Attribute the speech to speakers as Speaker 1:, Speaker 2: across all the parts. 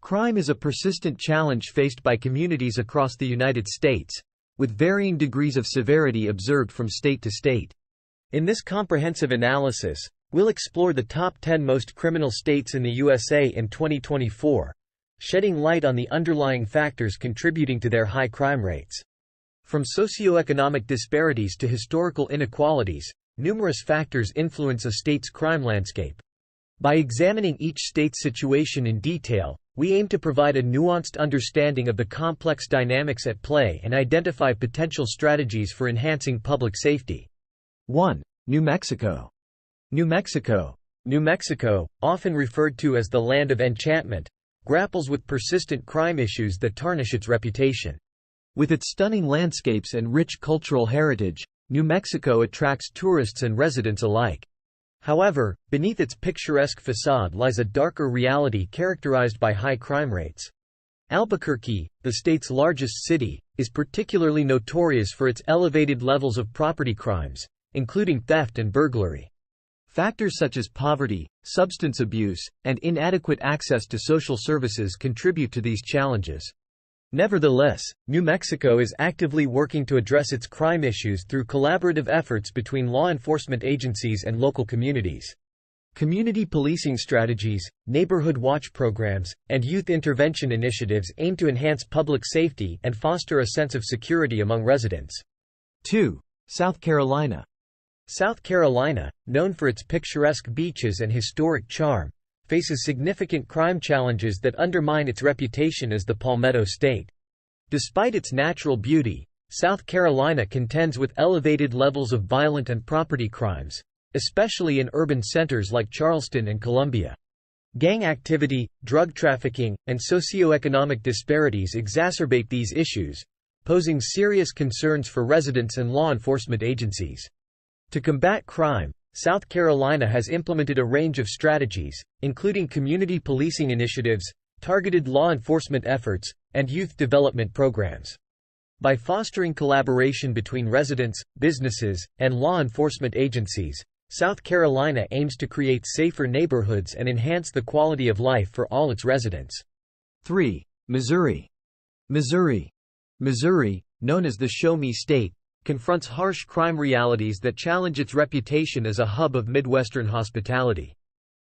Speaker 1: Crime is a persistent challenge faced by communities across the United States, with varying degrees of severity observed from state to state. In this comprehensive analysis, we'll explore the top 10 most criminal states in the USA in 2024, shedding light on the underlying factors contributing to their high crime rates. From socioeconomic disparities to historical inequalities, numerous factors influence a state's crime landscape. By examining each state's situation in detail, we aim to provide a nuanced understanding of the complex dynamics at play and identify potential strategies for enhancing public safety. 1. New Mexico. New Mexico. New Mexico, often referred to as the Land of Enchantment, grapples with persistent crime issues that tarnish its reputation. With its stunning landscapes and rich cultural heritage, New Mexico attracts tourists and residents alike. However, beneath its picturesque facade lies a darker reality characterized by high crime rates. Albuquerque, the state's largest city, is particularly notorious for its elevated levels of property crimes, including theft and burglary. Factors such as poverty, substance abuse, and inadequate access to social services contribute to these challenges. Nevertheless, New Mexico is actively working to address its crime issues through collaborative efforts between law enforcement agencies and local communities. Community policing strategies, neighborhood watch programs, and youth intervention initiatives aim to enhance public safety and foster a sense of security among residents. 2. South Carolina. South Carolina, known for its picturesque beaches and historic charm, faces significant crime challenges that undermine its reputation as the Palmetto State. Despite its natural beauty, South Carolina contends with elevated levels of violent and property crimes, especially in urban centers like Charleston and Columbia. Gang activity, drug trafficking, and socioeconomic disparities exacerbate these issues, posing serious concerns for residents and law enforcement agencies. To combat crime, South Carolina has implemented a range of strategies, including community policing initiatives, targeted law enforcement efforts, and youth development programs. By fostering collaboration between residents, businesses, and law enforcement agencies, South Carolina aims to create safer neighborhoods and enhance the quality of life for all its residents. 3. Missouri. Missouri, known as the Show Me State, confronts harsh crime realities that challenge its reputation as a hub of Midwestern hospitality.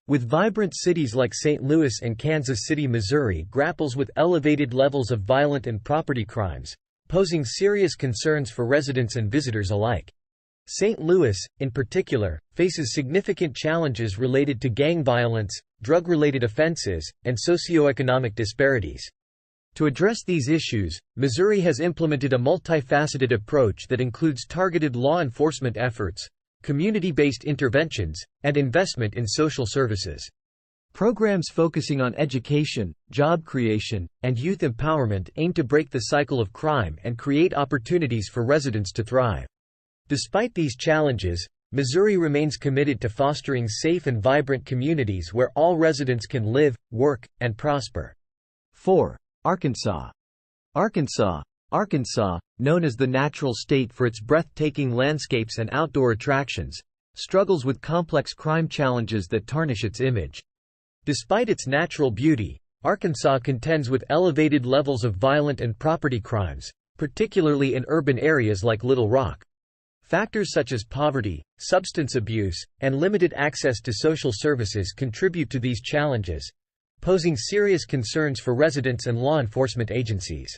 Speaker 1: With vibrant cities like St. Louis and Kansas City, Missouri grapples with elevated levels of violent and property crimes, posing serious concerns for residents and visitors alike. St. Louis, in particular, faces significant challenges related to gang violence, drug-related offenses, and socioeconomic disparities. To address these issues, Missouri has implemented a multifaceted approach that includes targeted law enforcement efforts, community-based interventions, and investment in social services. Programs focusing on education, job creation, and youth empowerment aim to break the cycle of crime and create opportunities for residents to thrive. Despite these challenges, Missouri remains committed to fostering safe and vibrant communities where all residents can live, work, and prosper. 4. Arkansas. Arkansas, known as the natural state for its breathtaking landscapes and outdoor attractions, struggles with complex crime challenges that tarnish its image. Despite its natural beauty, Arkansas contends with elevated levels of violent and property crimes, particularly in urban areas like Little Rock. Factors such as poverty, substance abuse, and limited access to social services contribute to these challenges, posing serious concerns for residents and law enforcement agencies.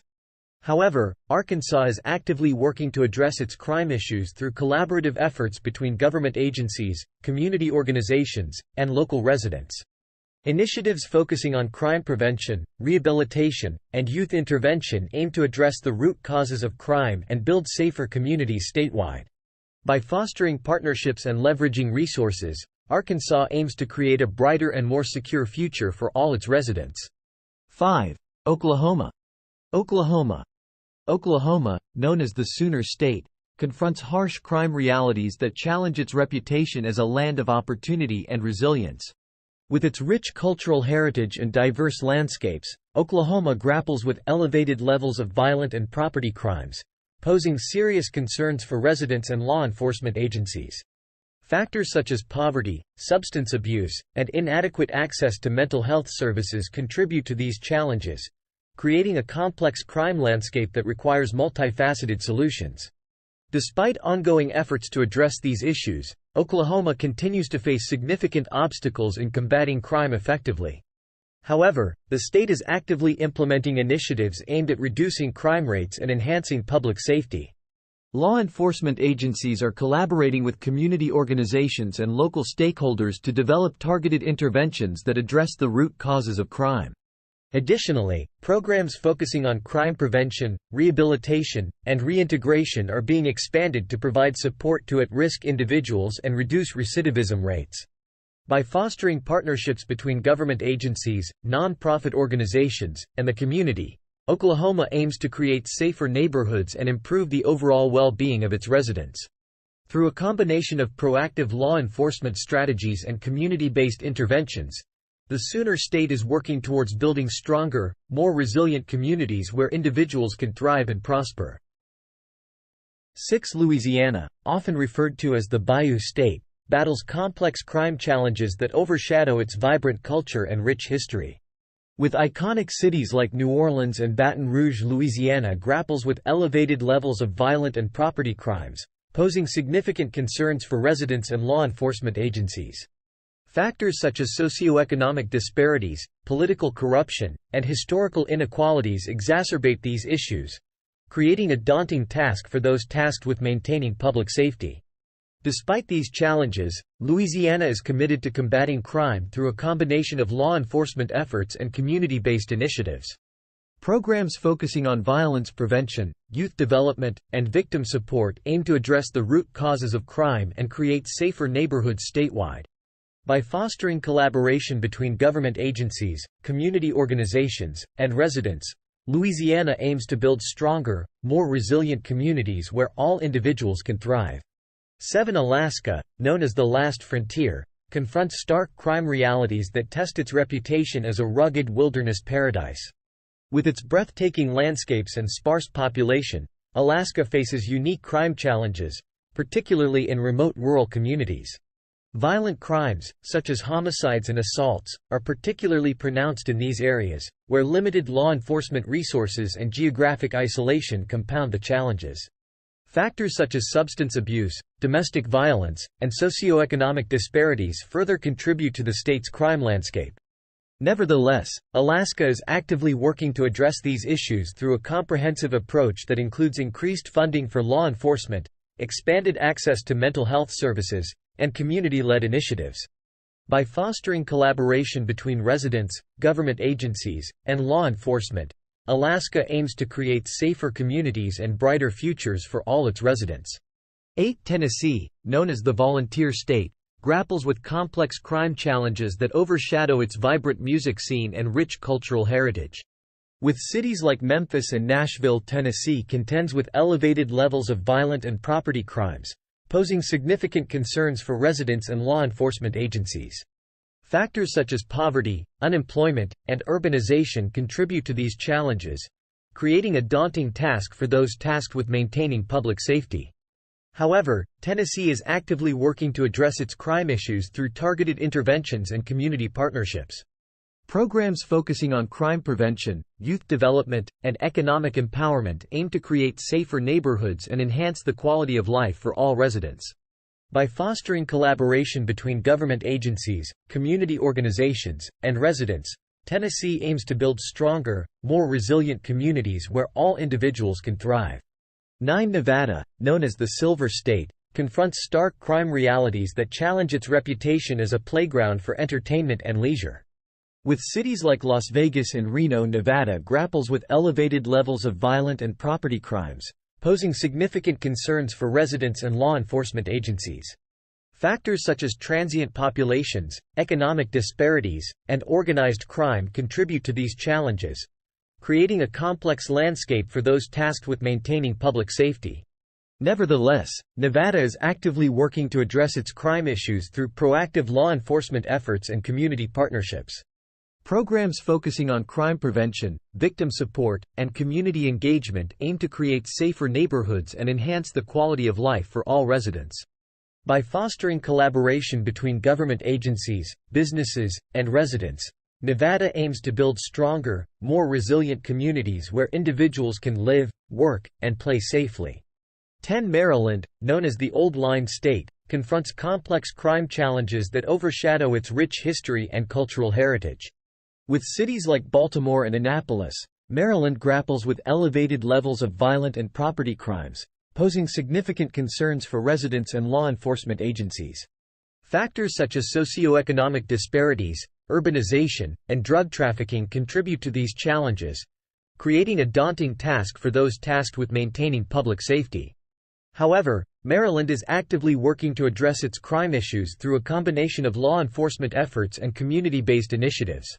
Speaker 1: However, Arkansas is actively working to address its crime issues through collaborative efforts between government agencies, community organizations, and local residents. Initiatives focusing on crime prevention, rehabilitation, and youth intervention aim to address the root causes of crime and build safer communities statewide. By fostering partnerships and leveraging resources, Arkansas aims to create a brighter and more secure future for all its residents. 5. Oklahoma. Oklahoma, known as the Sooner State, confronts harsh crime realities that challenge its reputation as a land of opportunity and resilience. With its rich cultural heritage and diverse landscapes, Oklahoma grapples with elevated levels of violent and property crimes, posing serious concerns for residents and law enforcement agencies. Factors such as poverty, substance abuse, and inadequate access to mental health services contribute to these challenges, creating a complex crime landscape that requires multifaceted solutions. Despite ongoing efforts to address these issues, Oklahoma continues to face significant obstacles in combating crime effectively. However, the state is actively implementing initiatives aimed at reducing crime rates and enhancing public safety. Law enforcement agencies are collaborating with community organizations and local stakeholders to develop targeted interventions that address the root causes of crime. Additionally, programs focusing on crime prevention, rehabilitation, and reintegration are being expanded to provide support to at-risk individuals and reduce recidivism rates. By fostering partnerships between government agencies, non-profit organizations, and the community, Oklahoma aims to create safer neighborhoods and improve the overall well-being of its residents. Through a combination of proactive law enforcement strategies and community-based interventions, the Sooner State is working towards building stronger, more resilient communities where individuals can thrive and prosper. 6. Louisiana, often referred to as the Bayou State, battles complex crime challenges that overshadow its vibrant culture and rich history. With iconic cities like New Orleans and Baton Rouge, Louisiana grapples with elevated levels of violent and property crimes, posing significant concerns for residents and law enforcement agencies. Factors such as socioeconomic disparities, political corruption, and historical inequalities exacerbate these issues, creating a daunting task for those tasked with maintaining public safety. Despite these challenges, Louisiana is committed to combating crime through a combination of law enforcement efforts and community-based initiatives. Programs focusing on violence prevention, youth development, and victim support aim to address the root causes of crime and create safer neighborhoods statewide. By fostering collaboration between government agencies, community organizations, and residents, Louisiana aims to build stronger, more resilient communities where all individuals can thrive. 7. Alaska, known as the Last Frontier, confronts stark crime realities that test its reputation as a rugged wilderness paradise. With its breathtaking landscapes and sparse population, Alaska faces unique crime challenges, particularly in remote rural communities. Violent crimes, such as homicides and assaults, are particularly pronounced in these areas, where limited law enforcement resources and geographic isolation compound the challenges. Factors such as substance abuse, domestic violence, and socioeconomic disparities further contribute to the state's crime landscape. Nevertheless, Alaska is actively working to address these issues through a comprehensive approach that includes increased funding for law enforcement, expanded access to mental health services, and community-led initiatives. By fostering collaboration between residents, government agencies, and law enforcement, Alaska aims to create safer communities and brighter futures for all its residents. 8. Tennessee, known as the Volunteer State, grapples with complex crime challenges that overshadow its vibrant music scene and rich cultural heritage. With cities like Memphis and Nashville, Tennessee contends with elevated levels of violent and property crimes, posing significant concerns for residents and law enforcement agencies. Factors such as poverty, unemployment, and urbanization contribute to these challenges, creating a daunting task for those tasked with maintaining public safety. However, Tennessee is actively working to address its crime issues through targeted interventions and community partnerships. Programs focusing on crime prevention, youth development, and economic empowerment aim to create safer neighborhoods and enhance the quality of life for all residents. By fostering collaboration between government agencies, community organizations, and residents, Tennessee aims to build stronger, more resilient communities where all individuals can thrive. 9. Nevada, known as the Silver State, confronts stark crime realities that challenge its reputation as a playground for entertainment and leisure. With cities like Las Vegas and Reno, Nevada grapples with elevated levels of violent and property crimes, posing significant concerns for residents and law enforcement agencies. Factors such as transient populations, economic disparities, and organized crime contribute to these challenges, creating a complex landscape for those tasked with maintaining public safety. Nevertheless, Nevada is actively working to address its crime issues through proactive law enforcement efforts and community partnerships. Programs focusing on crime prevention, victim support, and community engagement aim to create safer neighborhoods and enhance the quality of life for all residents. By fostering collaboration between government agencies, businesses, and residents, Nevada aims to build stronger, more resilient communities where individuals can live, work, and play safely. 10 Maryland, known as the Old Line State, confronts complex crime challenges that overshadow its rich history and cultural heritage. With cities like Baltimore and Annapolis, Maryland grapples with elevated levels of violent and property crimes, posing significant concerns for residents and law enforcement agencies. Factors such as socioeconomic disparities, urbanization, and drug trafficking contribute to these challenges, creating a daunting task for those tasked with maintaining public safety. However, Maryland is actively working to address its crime issues through a combination of law enforcement efforts and community-based initiatives.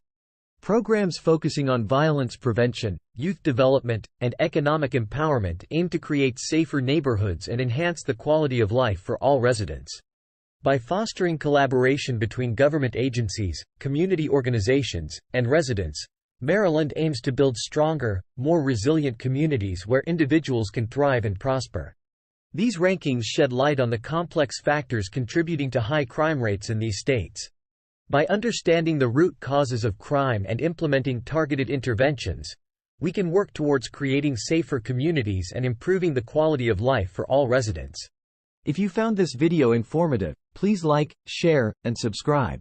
Speaker 1: Programs focusing on violence prevention, youth development, and economic empowerment aim to create safer neighborhoods and enhance the quality of life for all residents. By fostering collaboration between government agencies, community organizations, and residents, Maryland aims to build stronger, more resilient communities where individuals can thrive and prosper. These rankings shed light on the complex factors contributing to high crime rates in these states. By understanding the root causes of crime and implementing targeted interventions, we can work towards creating safer communities and improving the quality of life for all residents. If you found this video informative, please like, share, and subscribe.